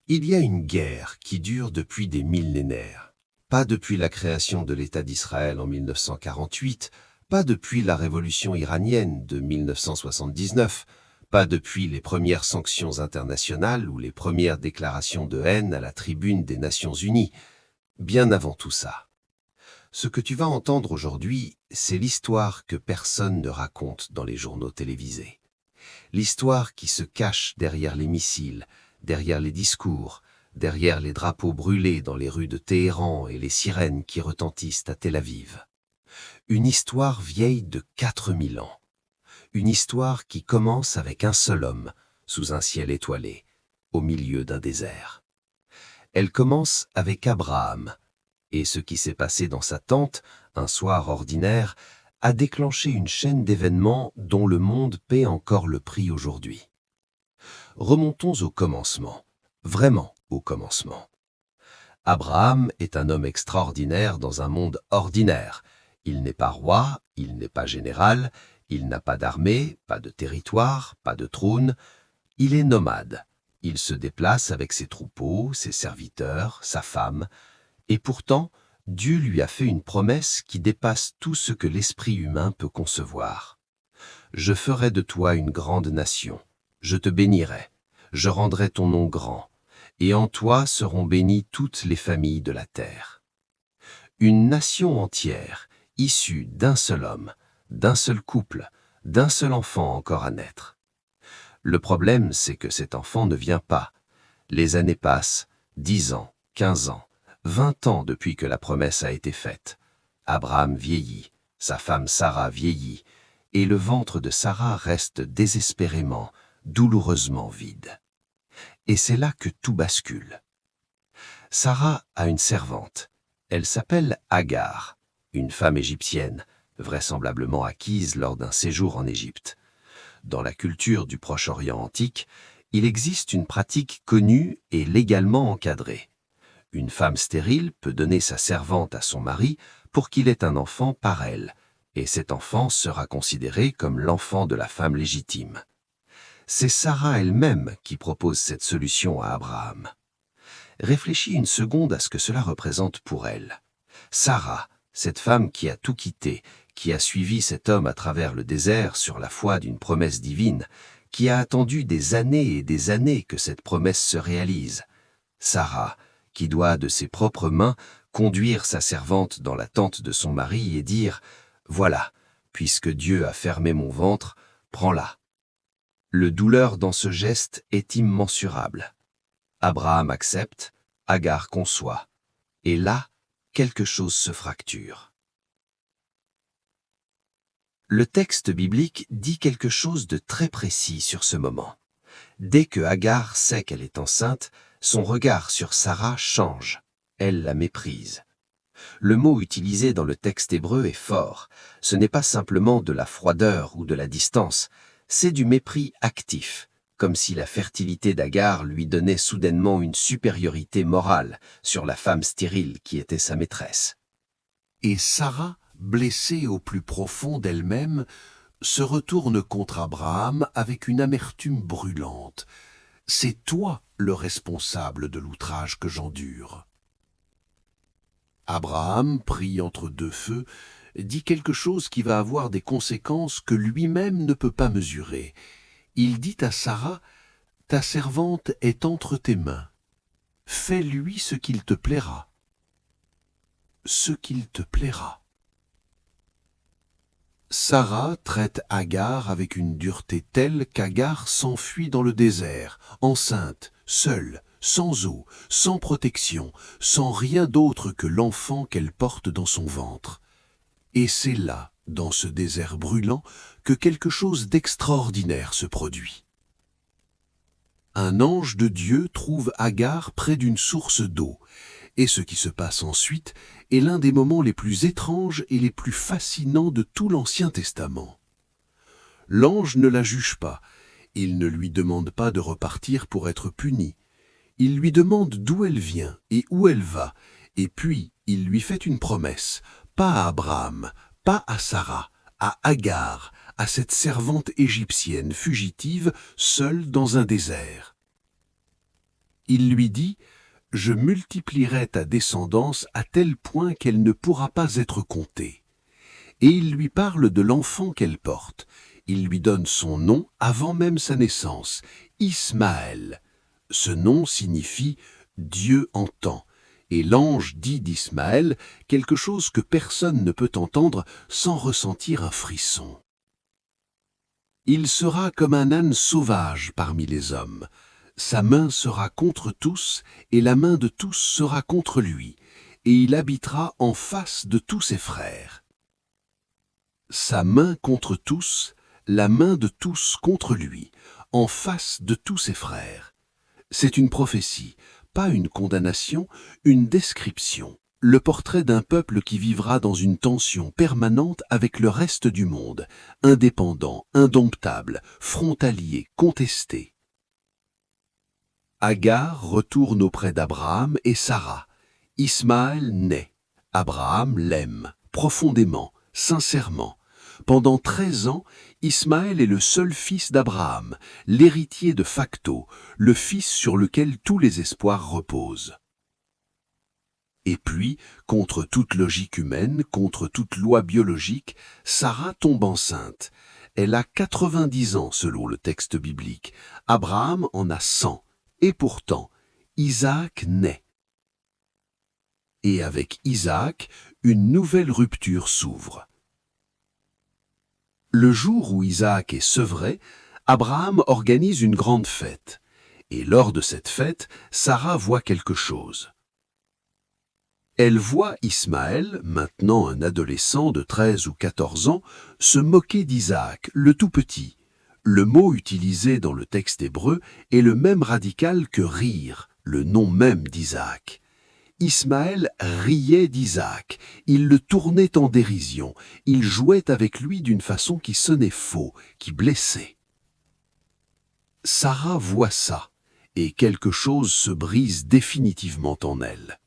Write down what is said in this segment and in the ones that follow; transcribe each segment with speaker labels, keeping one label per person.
Speaker 1: Il y a une guerre qui dure depuis des millénaires. Pas depuis la création de l'État d'Israël en 1948, pas depuis la révolution iranienne de 1979, pas depuis les premières sanctions internationales ou les premières déclarations de haine à la tribune des Nations Unies. Bien avant tout ça. Ce que tu vas entendre aujourd'hui, c'est l'histoire que personne ne raconte dans les journaux télévisés. L'histoire qui se cache derrière les missiles, derrière les discours, derrière les drapeaux brûlés dans les rues de Téhéran et les sirènes qui retentissent à Tel Aviv. Une histoire vieille de 4000 ans. Une histoire qui commence avec un seul homme, sous un ciel étoilé, au milieu d'un désert. Elle commence avec Abraham, et ce qui s'est passé dans sa tente, un soir ordinaire, a déclenché une chaîne d'événements dont le monde paie encore le prix aujourd'hui. Remontons au commencement, vraiment au commencement. Abraham est un homme extraordinaire dans un monde ordinaire. Il n'est pas roi, il n'est pas général, il n'a pas d'armée, pas de territoire, pas de trône. Il est nomade. Il se déplace avec ses troupeaux, ses serviteurs, sa femme. Et pourtant, Dieu lui a fait une promesse qui dépasse tout ce que l'esprit humain peut concevoir. Je ferai de toi une grande nation. Je te bénirai. Je rendrai ton nom grand. Et en toi seront bénies toutes les familles de la terre. Une nation entière, issue d'un seul homme, d'un seul couple, d'un seul enfant encore à naître. Le problème, c'est que cet enfant ne vient pas. Les années passent, 10 ans, 15 ans, 20 ans depuis que la promesse a été faite. Abraham vieillit, sa femme Sarah vieillit, et le ventre de Sarah reste désespérément, douloureusement vide. Et c'est là que tout bascule. Sarah a une servante. Elle s'appelle Agar, une femme égyptienne, vraisemblablement acquise lors d'un séjour en Égypte. Dans la culture du Proche-Orient antique, il existe une pratique connue et légalement encadrée. Une femme stérile peut donner sa servante à son mari pour qu'il ait un enfant par elle, et cet enfant sera considéré comme l'enfant de la femme légitime. C'est Sarah elle-même qui propose cette solution à Abraham. Réfléchis une seconde à ce que cela représente pour elle. Sarah, cette femme qui a tout quitté, qui a suivi cet homme à travers le désert sur la foi d'une promesse divine, qui a attendu des années et des années que cette promesse se réalise. Sarah, qui doit de ses propres mains conduire sa servante dans la tente de son mari et dire « Voilà, puisque Dieu a fermé mon ventre, prends-la ». Le douleur dans ce geste est immensurable. Abraham accepte, Agar conçoit. Et là, quelque chose se fracture. Le texte biblique dit quelque chose de très précis sur ce moment. Dès que Agar sait qu'elle est enceinte, son regard sur Sarah change. Elle la méprise. Le mot utilisé dans le texte hébreu est fort. Ce n'est pas simplement de la froideur ou de la distance, c'est du mépris actif, comme si la fertilité d'Agar lui donnait soudainement une supériorité morale sur la femme stérile qui était sa maîtresse.
Speaker 2: Et Sarah, blessée au plus profond d'elle-même, se retourne contre Abraham avec une amertume brûlante. « C'est toi le responsable de l'outrage que j'endure. » Abraham, pris entre deux feux, dit quelque chose qui va avoir des conséquences que lui-même ne peut pas mesurer. Il dit à Sarah, « Ta servante est entre tes mains. Fais-lui ce qu'il te plaira. » Ce qu'il te plaira. Sarah traite Agar avec une dureté telle qu'Agar s'enfuit dans le désert, enceinte, seule, sans eau, sans protection, sans rien d'autre que l'enfant qu'elle porte dans son ventre. Et c'est là, dans ce désert brûlant, que quelque chose d'extraordinaire se produit. Un ange de Dieu trouve Agar près d'une source d'eau, et ce qui se passe ensuite est l'un des moments les plus étranges et les plus fascinants de tout l'Ancien Testament. L'ange ne la juge pas, il ne lui demande pas de repartir pour être puni. Il lui demande d'où elle vient et où elle va, et puis il lui fait une promesse, pas à Abraham, pas à Sarah, à Agar, à cette servante égyptienne fugitive, seule dans un désert. Il lui dit « Je multiplierai ta descendance à tel point qu'elle ne pourra pas être comptée. » Et il lui parle de l'enfant qu'elle porte. Il lui donne son nom avant même sa naissance, Ismaël. Ce nom signifie « Dieu entend ». Et l'ange dit d'Ismaël quelque chose que personne ne peut entendre sans ressentir un frisson. Il sera comme un âne sauvage parmi les hommes. Sa main sera contre tous, et la main de tous sera contre lui, et il habitera en face de tous ses frères. Sa main contre tous, la main de tous contre lui, en face de tous ses frères. C'est une prophétie, pas une condamnation, une description. Le portrait d'un peuple qui vivra dans une tension permanente avec le reste du monde, indépendant, indomptable, frontalier, contesté. Agar retourne auprès d'Abraham et Sarah. Ismaël naît. Abraham l'aime, profondément, sincèrement. Pendant 13 ans, Ismaël est le seul fils d'Abraham, l'héritier de facto, le fils sur lequel tous les espoirs reposent. Et puis, contre toute logique humaine, contre toute loi biologique, Sarah tombe enceinte. Elle a 90 ans selon le texte biblique. Abraham en a 100. Et pourtant, Isaac naît. Et avec Isaac, une nouvelle rupture s'ouvre. Le jour où Isaac est sevré, Abraham organise une grande fête. Et lors de cette fête, Sarah voit quelque chose. Elle voit Ismaël, maintenant un adolescent de 13 ou 14 ans, se moquer d'Isaac, le tout petit. Le mot utilisé dans le texte hébreu est le même radical que rire, le nom même d'Isaac. Ismaël riait d'Isaac, il le tournait en dérision, il jouait avec lui d'une façon qui sonnait faux, qui blessait. Sarah voit ça, et quelque chose se brise définitivement en elle.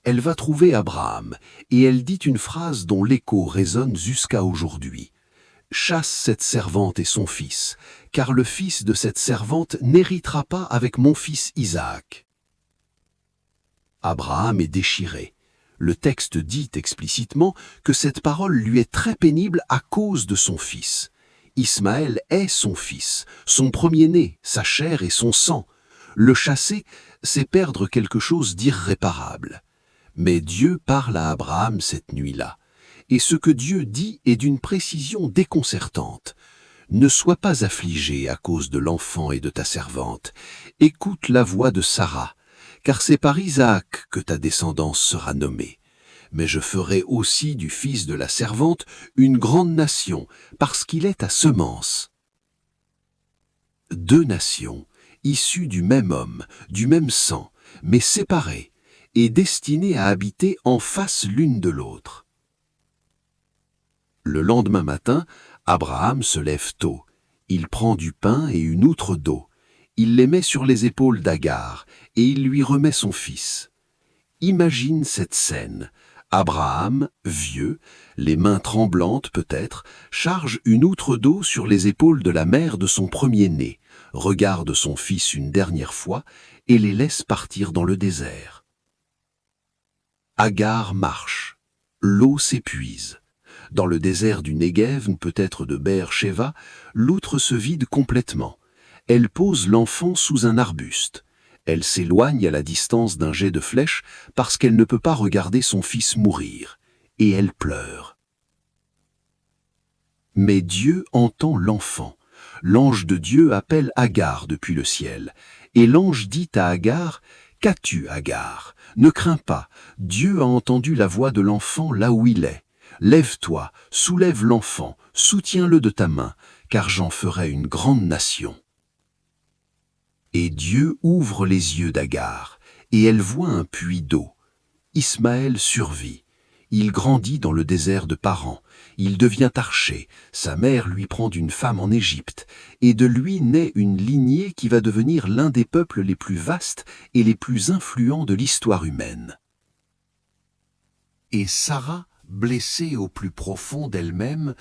Speaker 2: Elle va trouver Abraham, et elle dit une phrase dont l'écho résonne jusqu'à aujourd'hui. « Chasse cette servante et son fils, car le fils de cette servante n'héritera pas avec mon fils Isaac. » Abraham est déchiré. Le texte dit explicitement que cette parole lui est très pénible à cause de son fils. Ismaël est son fils, son premier-né, sa chair et son sang. Le chasser, c'est perdre quelque chose d'irréparable. Mais Dieu parle à Abraham cette nuit-là. Et ce que Dieu dit est d'une précision déconcertante. Ne sois pas affligé à cause de l'enfant et de ta servante. Écoute la voix de Sarah, car c'est par Isaac que ta descendance sera nommée. Mais je ferai aussi du fils de la servante une grande nation, parce qu'il est ta semence. 2 nations, issues du même homme, du même sang, mais séparées, et destinées à habiter en face l'une de l'autre. Le lendemain matin, Abraham se lève tôt. Il prend du pain et une outre d'eau. Il les met sur les épaules d'Agar, et il lui remet son fils. Imagine cette scène. Abraham, vieux, les mains tremblantes peut-être, charge une outre d'eau sur les épaules de la mère de son premier-né, regarde son fils une dernière fois et les laisse partir dans le désert. Agar marche. L'eau s'épuise. Dans le désert du Negev, peut-être de Beer-Sheva, l'outre se vide complètement. Elle pose l'enfant sous un arbuste. Elle s'éloigne à la distance d'un jet de flèche parce qu'elle ne peut pas regarder son fils mourir. Et elle pleure. Mais Dieu entend l'enfant. L'ange de Dieu appelle Agar depuis le ciel. Et l'ange dit à Agar, « Qu'as-tu, Agar? Ne crains pas, Dieu a entendu la voix de l'enfant là où il est. Lève-toi, soulève l'enfant, soutiens-le de ta main, car j'en ferai une grande nation. » Et Dieu ouvre les yeux d'Agar, et elle voit un puits d'eau. Ismaël survit. Il grandit dans le désert de Paran. Il devient archer. Sa mère lui prend d'une femme en Égypte. Et de lui naît une lignée qui va devenir l'un des peuples les plus vastes et les plus influents de l'histoire humaine. Et Sarah, blessée au plus profond d'elle-même,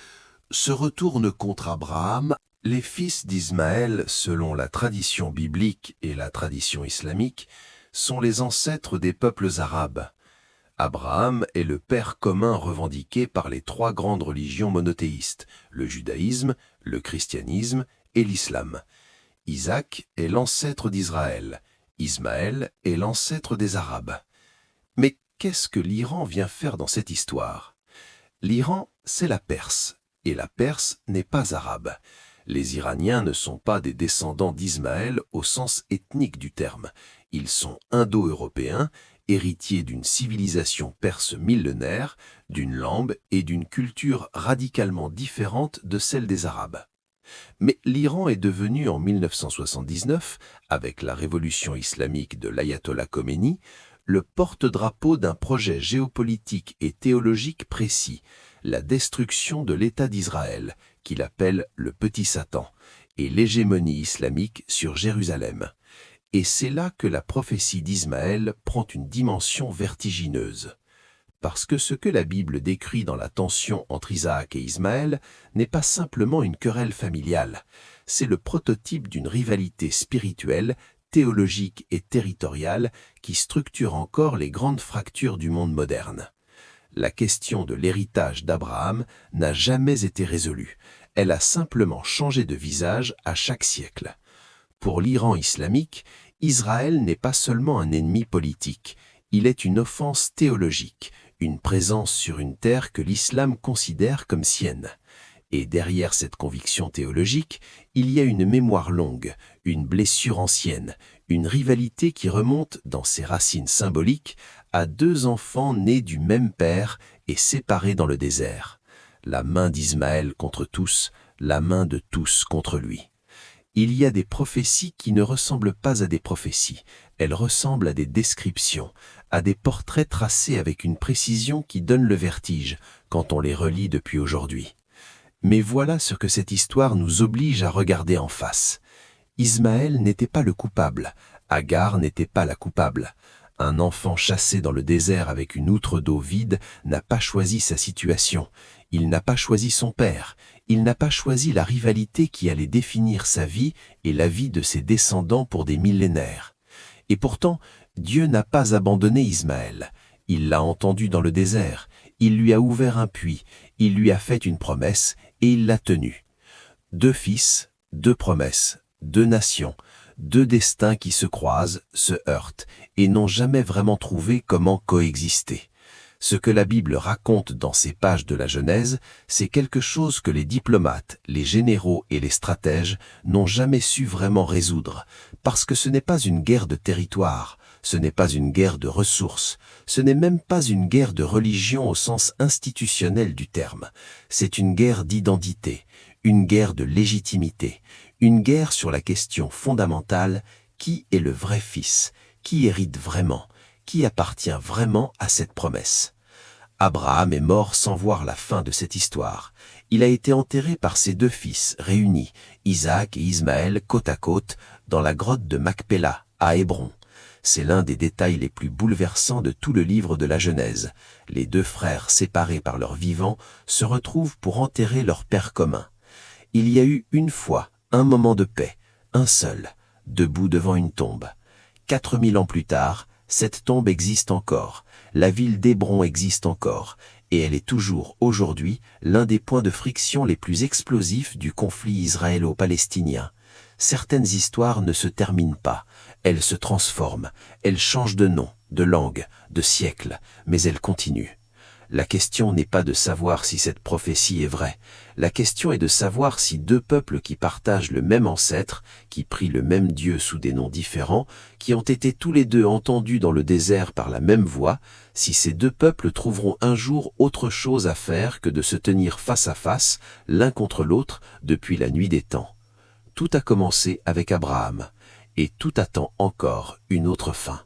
Speaker 2: se retourne contre Abraham
Speaker 1: Les fils d'Ismaël, selon la tradition biblique et la tradition islamique, sont les ancêtres des peuples arabes. Abraham est le père commun revendiqué par les trois grandes religions monothéistes, le judaïsme, le christianisme et l'islam. Isaac est l'ancêtre d'Israël. Ismaël est l'ancêtre des Arabes. Mais qu'est-ce que l'Iran vient faire dans cette histoire? L'Iran, c'est la Perse, et la Perse n'est pas arabe. Les Iraniens ne sont pas des descendants d'Ismaël au sens ethnique du terme. Ils sont indo-européens, héritiers d'une civilisation perse millénaire, d'une langue et d'une culture radicalement différente de celle des Arabes. Mais l'Iran est devenu en 1979, avec la révolution islamique de l'ayatollah Khomeini, le porte-drapeau d'un projet géopolitique et théologique précis, la destruction de l'État d'Israël, qu'il appelle le Petit Satan, et l'hégémonie islamique sur Jérusalem. Et c'est là que la prophétie d'Ismaël prend une dimension vertigineuse. Parce que ce que la Bible décrit dans la tension entre Isaac et Ismaël n'est pas simplement une querelle familiale, c'est le prototype d'une rivalité spirituelle, théologique et territoriale qui structure encore les grandes fractures du monde moderne. La question de l'héritage d'Abraham n'a jamais été résolue, elle a simplement changé de visage à chaque siècle. Pour l'Iran islamique, Israël n'est pas seulement un ennemi politique, il est une offense théologique, une présence sur une terre que l'islam considère comme sienne. Et derrière cette conviction théologique, il y a une mémoire longue, une blessure ancienne, une rivalité qui remonte dans ses racines symboliques à deux enfants nés du même père et séparés dans le désert. La main d'Ismaël contre tous, la main de tous contre lui. Il y a des prophéties qui ne ressemblent pas à des prophéties, elles ressemblent à des descriptions, à des portraits tracés avec une précision qui donne le vertige quand on les relit depuis aujourd'hui. Mais voilà ce que cette histoire nous oblige à regarder en face. Ismaël n'était pas le coupable, Agar n'était pas la coupable. Un enfant chassé dans le désert avec une outre d'eau vide n'a pas choisi sa situation, il n'a pas choisi son père, il n'a pas choisi la rivalité qui allait définir sa vie et la vie de ses descendants pour des millénaires. Et pourtant, Dieu n'a pas abandonné Ismaël. Il l'a entendu dans le désert, il lui a ouvert un puits, il lui a fait une promesse et il l'a tenue. Deux fils, deux promesses, deux nations, deux destins qui se croisent, se heurtent et n'ont jamais vraiment trouvé comment coexister. Ce que la Bible raconte dans ces pages de la Genèse, c'est quelque chose que les diplomates, les généraux et les stratèges n'ont jamais su vraiment résoudre, parce que ce n'est pas une guerre de territoire, ce n'est pas une guerre de ressources, ce n'est même pas une guerre de religion au sens institutionnel du terme, c'est une guerre d'identité, une guerre de légitimité, une guerre sur la question fondamentale, qui est le vrai fils, qui hérite vraiment, qui appartient vraiment à cette promesse. Abraham est mort sans voir la fin de cette histoire. Il a été enterré par ses deux fils réunis, Isaac et Ismaël côte à côte, dans la grotte de Macpéla, à Hébron. C'est l'un des détails les plus bouleversants de tout le livre de la Genèse. Les deux frères séparés par leur vivant se retrouvent pour enterrer leur père commun. Il y a eu une fois un moment de paix, un seul, debout devant une tombe. 4000 ans plus tard, cette tombe existe encore, la ville d'Hébron existe encore, et elle est toujours aujourd'hui l'un des points de friction les plus explosifs du conflit israélo-palestinien. Certaines histoires ne se terminent pas, elles se transforment, elles changent de nom, de langue, de siècle, mais elles continuent. La question n'est pas de savoir si cette prophétie est vraie, la question est de savoir si deux peuples qui partagent le même ancêtre, qui prient le même Dieu sous des noms différents, qui ont été tous les deux entendus dans le désert par la même voix, si ces deux peuples trouveront un jour autre chose à faire que de se tenir face à face, l'un contre l'autre, depuis la nuit des temps. Tout a commencé avec Abraham, et tout attend encore une autre fin.